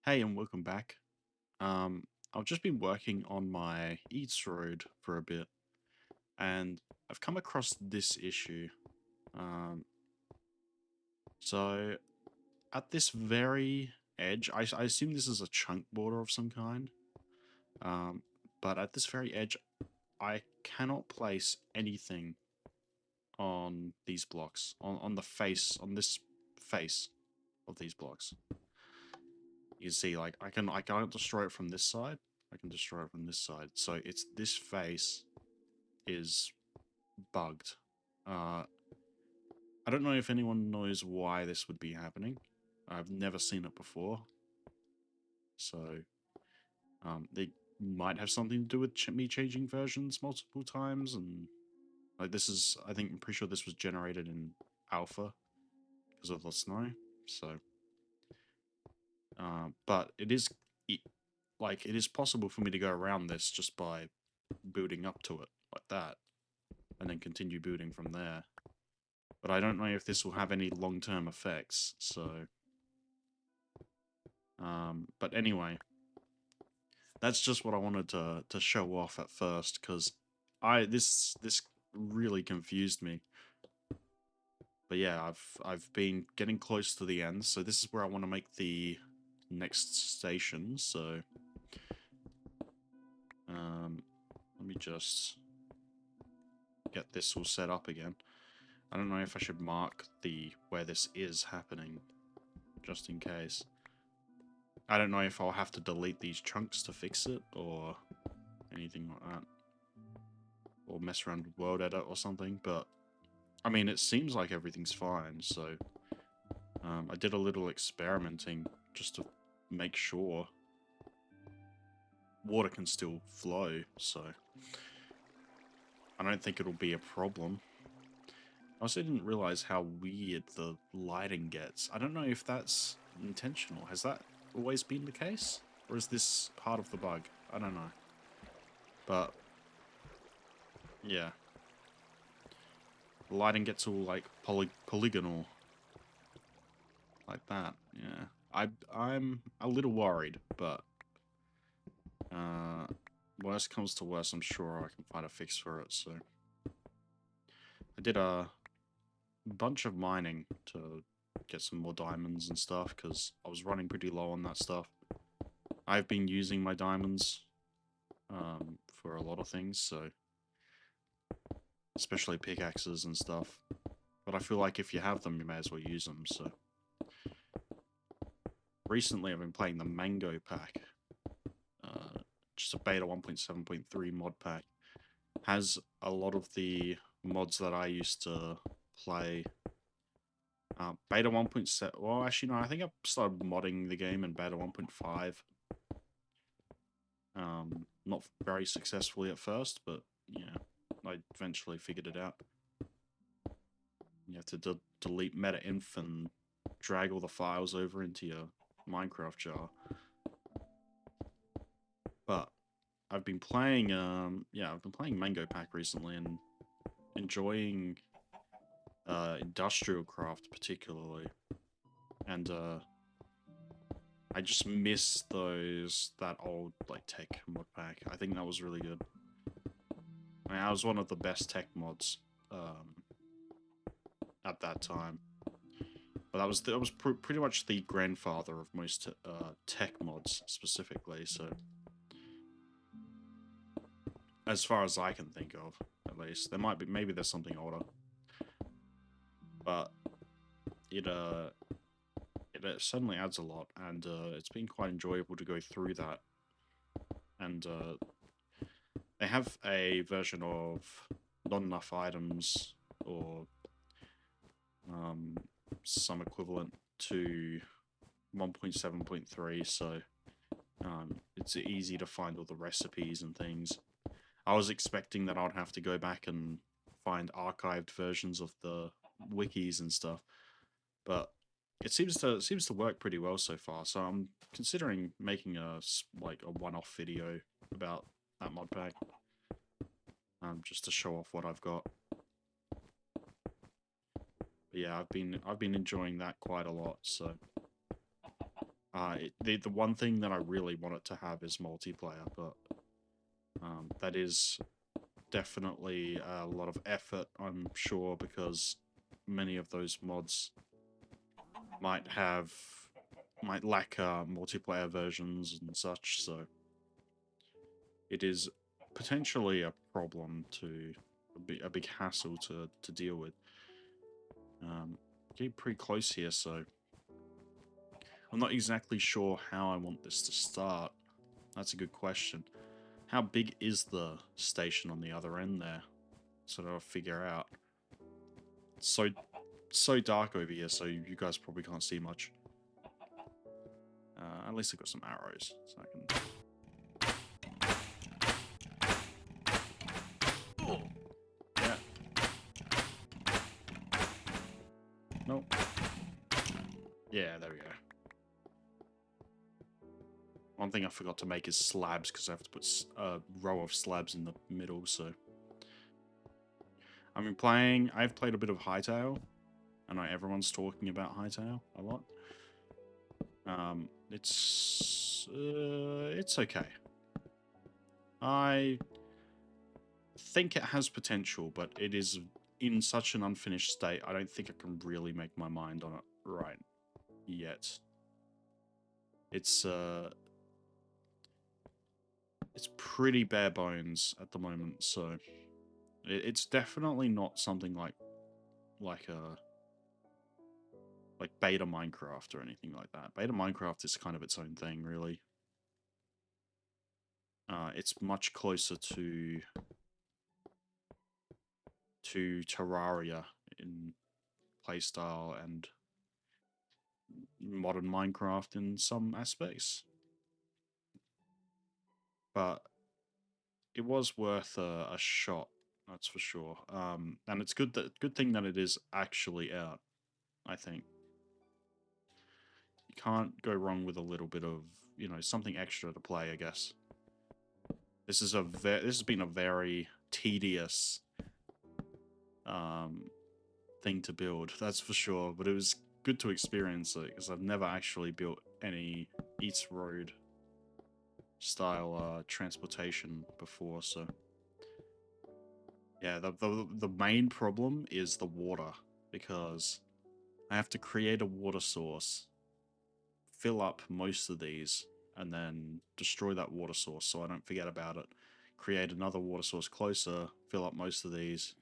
Hey, and welcome back. I've just been working on my Eats Road for a bit, and I've come across this issue. Um, so at this very edge, I assume this is a chunk border of some kind. Um, but at this very edge, I cannot place anything on these blocks, on the face, on this face of these blocks. You see, like I can't destroy it from this side. I can destroy it from this side. So it's this face is bugged. Uh, I don't know if anyone knows why this would be happening. I've never seen it before. So they might have something to do with me changing versions multiple times, and like this is, I'm pretty sure this was generated in alpha because of the snow. So, but it, it is possible for me to go around this just by building up to it like that, and then continue building from there. But I don't know if this will have any long-term effects, so... but anyway, that's just what I wanted to show off at first, because this really confused me. But yeah, I've been getting close to the end, so this is where I want to make the next station, so... let me just get this all set up again. I don't know if I should mark where this is happening, just in case. I don't know if I'll have to delete these chunks to fix it, or anything like that. Or mess around with World Edit or something, but... I mean, it seems like everything's fine, so... I did a little experimenting just to make sure water can still flow, so... I don't think it'll be a problem. I also didn't realize how weird the lighting gets. I don't know if that's intentional. Has that always been the case? Or is this part of the bug? I don't know. But, yeah. The lighting gets all, like, polygonal. Like that, yeah. I'm a little worried, but... worst comes to worst, I'm sure I can find a fix for it, so... I did a bunch of mining to get some more diamonds and stuff, because I was running pretty low on that stuff. I've been using my diamonds for a lot of things, so... especially pickaxes and stuff. But I feel like if you have them, you may as well use them, so... Recently I've been playing the Mango pack. Just a beta 1.7.3 mod pack. Has a lot of the mods that I used to play. Beta 1.7... well, actually, no, I think I started modding the game in beta 1.5. Not very successfully at first, but, yeah, I eventually figured it out. You have to delete meta-inf and drag all the files over into your Minecraft jar. But I've been playing, I've been playing Mango Pack recently and enjoying industrial craft particularly. And I just miss that old like tech mod pack. I think that was really good. I mean, that was one of the best tech mods at that time. But that was pretty much the grandfather of most tech mods specifically. So as far as I can think of, at least maybe there's something older, but it certainly adds a lot, and it's been quite enjoyable to go through that. And they have a version of not enough items, or some equivalent to 1.7.3, so it's easy to find all the recipes and things. I was expecting that I'd have to go back and find archived versions of the wikis and stuff, but it seems to work pretty well so far. So I'm considering making a one-off video about that mod pack, just to show off what I've got. But yeah, I've been enjoying that quite a lot. So The one thing that I really want it to have is multiplayer, but that is definitely a lot of effort, I'm sure, because many of those mods might lack multiplayer versions and such, so it is potentially a problem a big hassle to deal with. Getting pretty close here, so I'm not exactly sure how I want this to start. That's a good question. How big is the station on the other end there? So that I'll figure out. It's so dark over here, so you guys probably can't see much. At least I've got some arrows, so I can... Yeah. Nope. Yeah, there we go. One thing I forgot to make is slabs, because I have to put a row of slabs in the middle, so... I've played a bit of Hytale. I know everyone's talking about Hytale a lot. It's okay. I think it has potential, but it is in such an unfinished state, I don't think I can really make my mind on it right yet. It's pretty bare bones at the moment, so it's definitely not something like beta Minecraft or anything like that. Beta Minecraft is kind of its own thing, really. It's much closer to Terraria in playstyle and modern Minecraft in some aspects, but it was worth a shot, that's for sure. And it's good thing that it is actually out. I think you can't go wrong with a little bit of something extra to play, I guess. This has been a very tedious thing to build, that's for sure. But it was good to experience it because I've never actually built any Eats Road style transportation before. So yeah, the main problem is the water, because I have to create a water source, fill up most of these, and then destroy that water source so I don't forget about it. Create another water source closer, fill up most of these.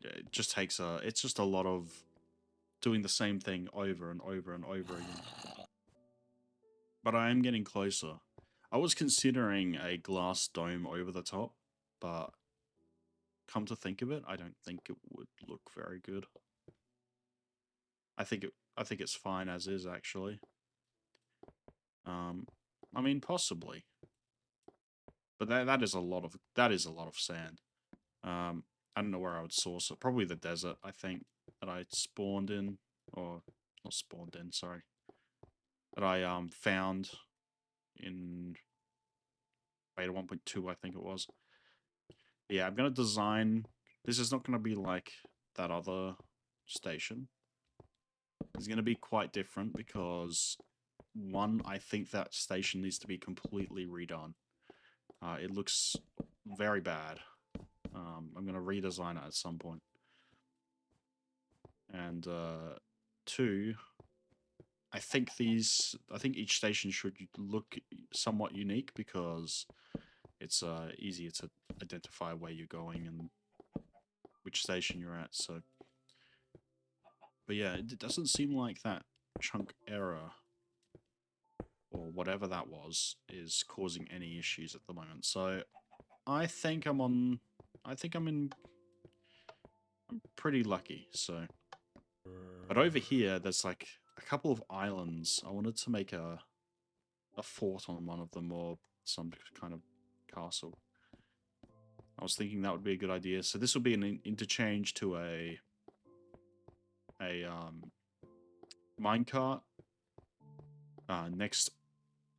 It just takes it's just a lot of doing the same thing over and over and over again. But I am getting closer. I was considering a glass dome over the top, but come to think of it, I don't think it would look very good. I think it's fine as is, actually. I mean, possibly. But that is a lot of sand. I don't know where I would source it. Probably the desert, I think, that I spawned in, or not spawned in, sorry. That I found in beta 1.2, I think it was. Yeah, I'm gonna design. This is not gonna be like that other station. It's gonna be quite different because one, I think that station needs to be completely redone. It looks very bad. I'm going to redesign it at some point. And two, I think each station should look somewhat unique because it's easier to identify where you're going and which station you're at. So, but yeah, it doesn't seem like that chunk error or whatever that was is causing any issues at the moment. So I think I'm pretty lucky, so. But over here, there's like a couple of islands. I wanted to make a fort on one of them, or some kind of castle. I was thinking that would be a good idea. So this will be an interchange to a minecart. Next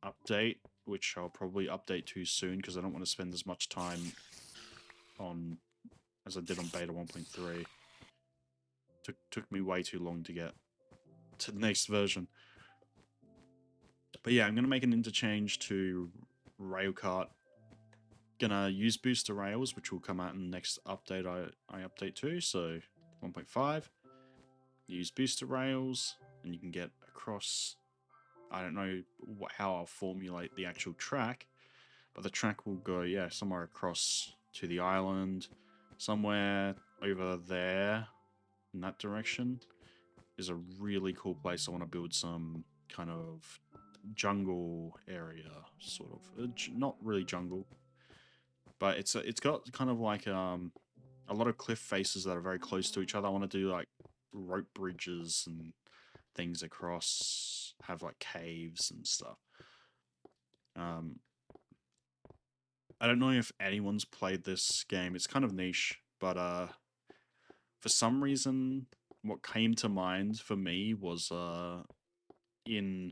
update, which I'll probably update to soon because I don't want to spend as much time on as I did on beta 1.3. Took me way too long to get to the next version. But yeah, I'm gonna make an interchange to railcart. Gonna use booster rails, which will come out in the next update I update to, so 1.5. Use booster rails, and you can get across. I don't know how I'll formulate the actual track, but the track will go, yeah, somewhere across to the island, somewhere over there in that direction is a really cool place. I want to build some kind of jungle area, sort of. Not really jungle, but it's got kind of like a lot of cliff faces that are very close to each other. I want to do like rope bridges and things across, have like caves and stuff. I don't know if anyone's played this game. It's kind of niche, but for some reason, what came to mind for me was in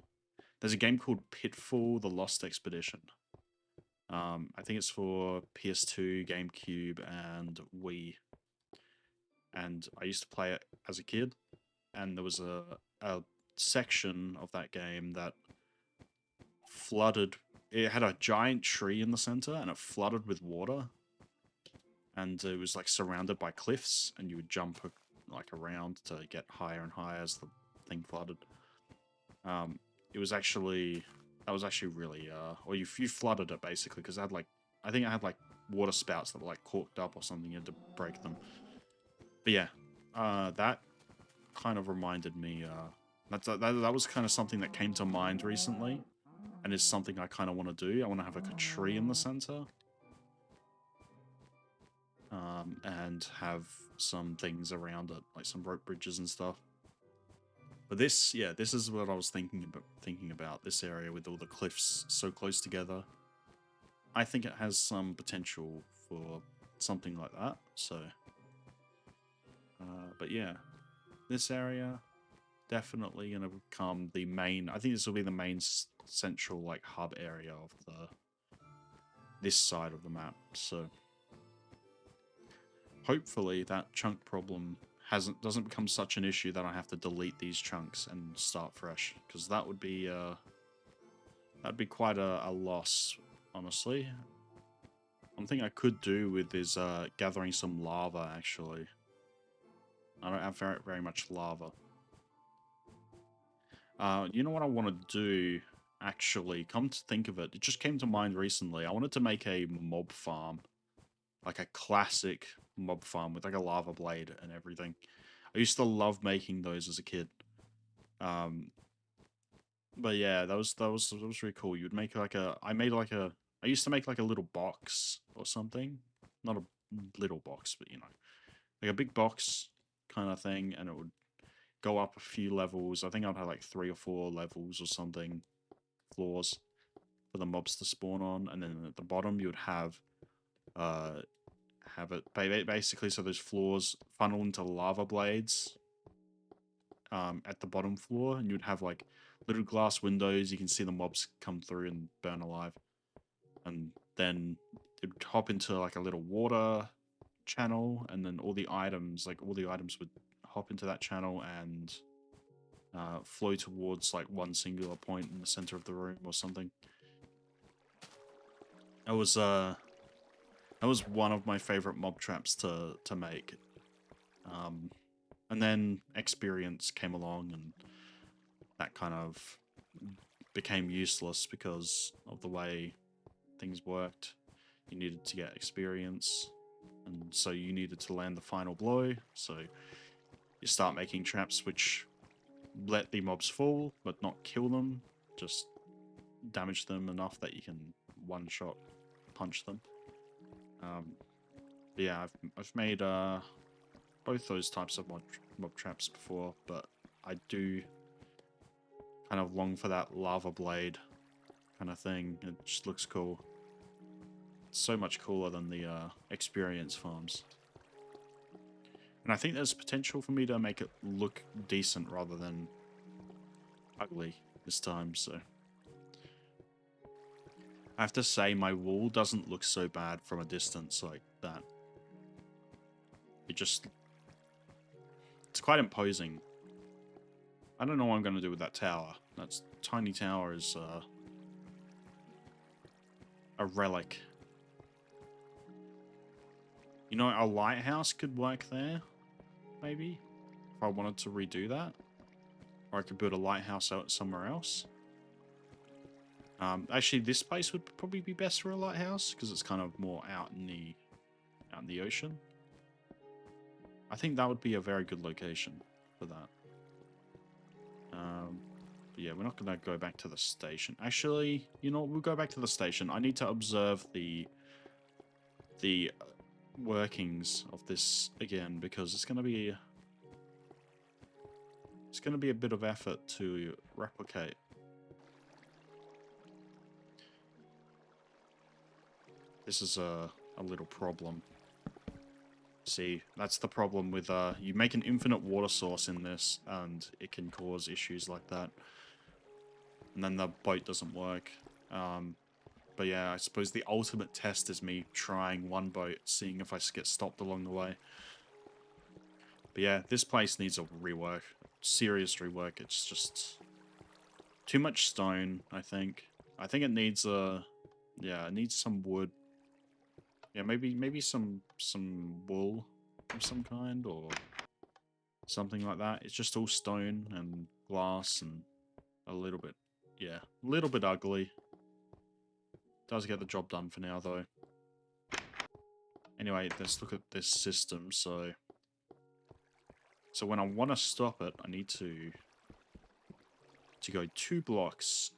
there's a game called Pitfall: The Lost Expedition. I think it's for PS2, GameCube, and Wii. And I used to play it as a kid, and there was a section of that game that flooded. It had a giant tree in the center, and it flooded with water. And it was like surrounded by cliffs, and you would jump like around to get higher and higher as the thing flooded. It was actually really or you flooded it basically because I think I had like water spouts that were like corked up or something. You had to break them. But yeah, that kind of reminded me. That was kind of something that came to mind recently, and is something I kind of want to do. I want to have like a tree in the center. And have some things around it, like some rope bridges and stuff. But this is what I was thinking about this area with all the cliffs so close together. I think it has some potential for something like that. So, but yeah, this area definitely gonna become the main. I think this will be the main central like hub area of this side of the map. So. Hopefully that chunk problem doesn't become such an issue that I have to delete these chunks and start fresh, because that would be that'd be quite a loss, honestly. One thing I could do with is gathering some lava. Actually, I don't have very much lava. You know what I want to do? Actually, come to think of it, it just came to mind recently. I wanted to make a mob farm, like a classic mob farm with like a lava blade and everything. I used to love making those as a kid. But yeah, that was really cool. You'd make like I used to make like a little box or something. Not a little box, but you know, like a big box kind of thing, and it would go up a few levels. I think I'd have like 3 or 4 levels or something, floors for the mobs to spawn on, and then at the bottom you would have it basically so those floors funnel into lava blades at the bottom floor, and you'd have like little glass windows. You can see the mobs come through and burn alive, and then it would hop into like a little water channel, and then all the items would hop into that channel and flow towards like one singular point in the center of the room or something. That was one of my favorite mob traps to make. And then experience came along, and that kind of became useless because of the way things worked. You needed to get experience, and so you needed to land the final blow. So you start making traps which let the mobs fall, but not kill them, just damage them enough that you can one-shot punch them. Yeah, I've made both those types of mob traps before, but I do kind of long for that lava blade kind of thing. It just looks cool. It's so much cooler than the experience farms. And I think there's potential for me to make it look decent rather than ugly this time, so. I have to say, my wall doesn't look so bad from a distance like that. It's quite imposing. I don't know what I'm going to do with that tower. That tiny tower is a relic. You know, a lighthouse could work there, maybe, if I wanted to redo that. Or I could build a lighthouse out somewhere else. Actually, this space would probably be best for a lighthouse because it's kind of more out in the ocean. I think that would be a very good location for that. But yeah, we're not going to go back to the station. Actually, you know, we'll go back to the station. I need to observe the workings of this again because it's going to be a bit of effort to replicate. This is a little problem. See, that's the problem with you make an infinite water source in this and it can cause issues like that. And then the boat doesn't work. But yeah, I suppose the ultimate test is me trying one boat, seeing if I get stopped along the way. But yeah, this place needs a rework. Serious rework. It's just too much stone, I think. I think it needs yeah, it needs some wood. Yeah, maybe some wool of some kind or something like that. It's just all stone and glass and a little bit, yeah, a little bit ugly. Does get the job done for now though. Anyway, let's look at this system. So when I want to stop it, I need to go 2 blocks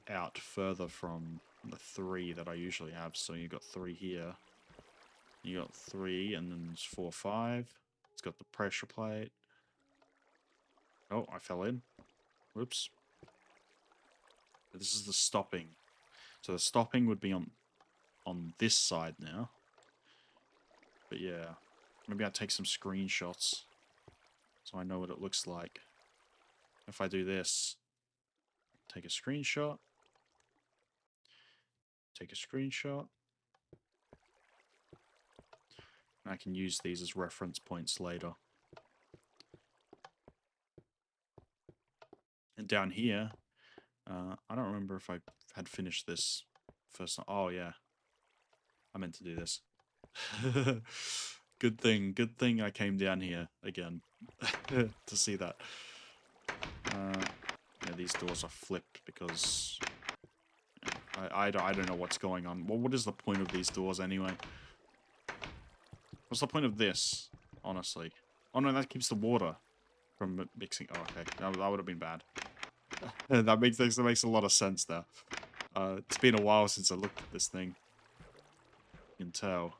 out further from the 3 that I usually have. So you got 3 here. You got 3, and then there's 4, 5. It's got the pressure plate. Oh, I fell in. Whoops. This is the stopping. So the stopping would be on this side now. But yeah, maybe I'll take some screenshots so I know what it looks like. If I do this, take a screenshot. Take a screenshot. And I can use these as reference points later. And down here, I don't remember if I had finished this first time. Oh, yeah. I meant to do this. Good thing I came down here again to see that. Yeah, these doors are flipped because I don't know what's going on. Well, what is the point of these doors anyway? What's the point of this, honestly? Oh no, that keeps the water from mixing. Oh, okay, that would have been bad. That makes a lot of sense there. It's been a while since I looked at this thing. You can tell.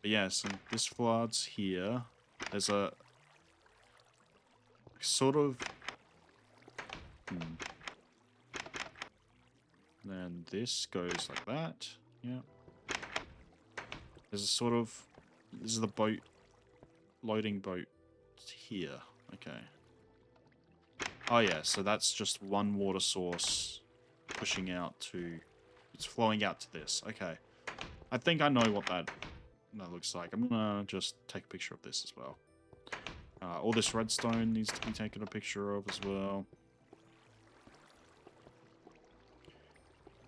But yeah, so this floods here. There's a sort of. Then this goes like that. Yeah. There's a sort of. This is the boat. Loading boat here. Okay. Oh yeah, so that's just one water source pushing out to... It's flowing out to this. Okay. I think I know what that looks like. I'm gonna just take a picture of this as well. All this redstone needs to be taken a picture of as well.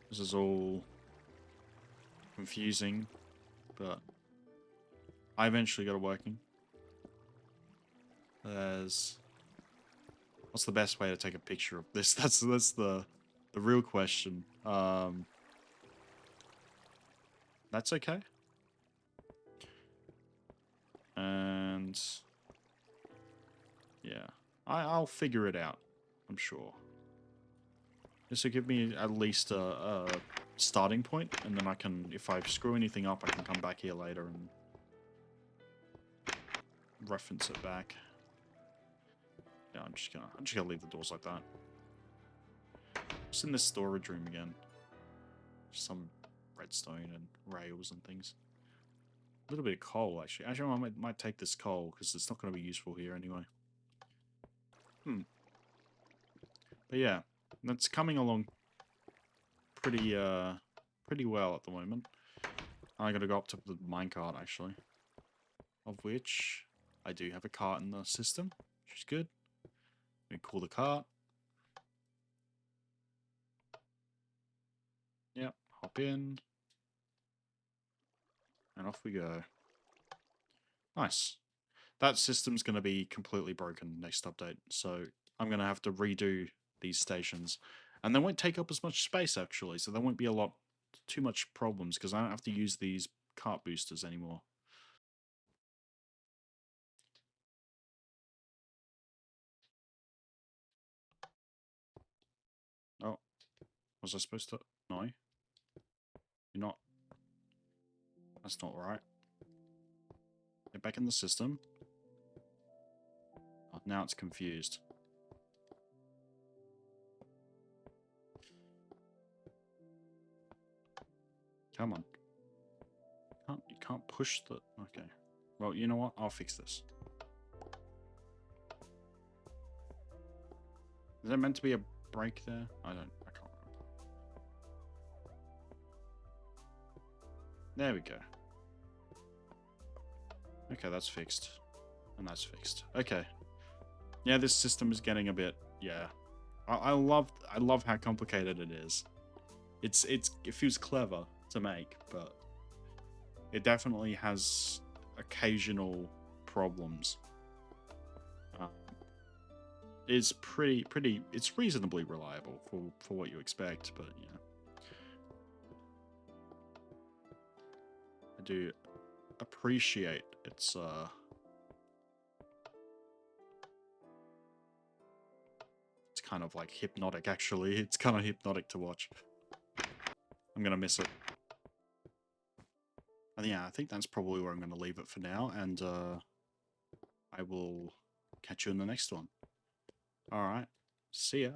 This is all confusing, but I eventually got it working. There's... What's the best way to take a picture of this? That's the real question. That's okay. And yeah, I'll figure it out, I'm sure. This will give me at least a starting point, and then I can, if I screw anything up, I can come back here later and reference it back. Yeah, I'm just gonna leave the doors like that. Just in this storage room again. Some redstone and rails and things. A little bit of coal, actually. Actually, I might take this coal, because it's not going to be useful here anyway. But yeah, that's coming along pretty well at the moment. I gotta go up to the minecart, actually. Of which I do have a cart in the system, which is good. We call the cart. Yep, hop in. And off we go. Nice. That system's going to be completely broken next update, so I'm going to have to redo these stations. And they won't take up as much space, actually, so there won't be too much problems, because I don't have to use these cart boosters anymore. Oh, was I supposed to? No. You're not. That's not right. Get back in the system. Oh, now it's confused. Come on. You can't push the... Okay. Well, you know what? I'll fix this. Is there meant to be a break there? I can't remember. There we go. Okay, that's fixed. And that's fixed. Okay. Yeah, this system is getting a bit... Yeah. I love how complicated it is. It feels clever to make, but it definitely has occasional problems. It's it's reasonably reliable for what you expect, but yeah. I do appreciate its it's kind of like hypnotic, actually. It's kind of hypnotic to watch. I'm gonna miss it. And yeah, I think that's probably where I'm gonna leave it for now, and I will catch you in the next one. Alright, see ya.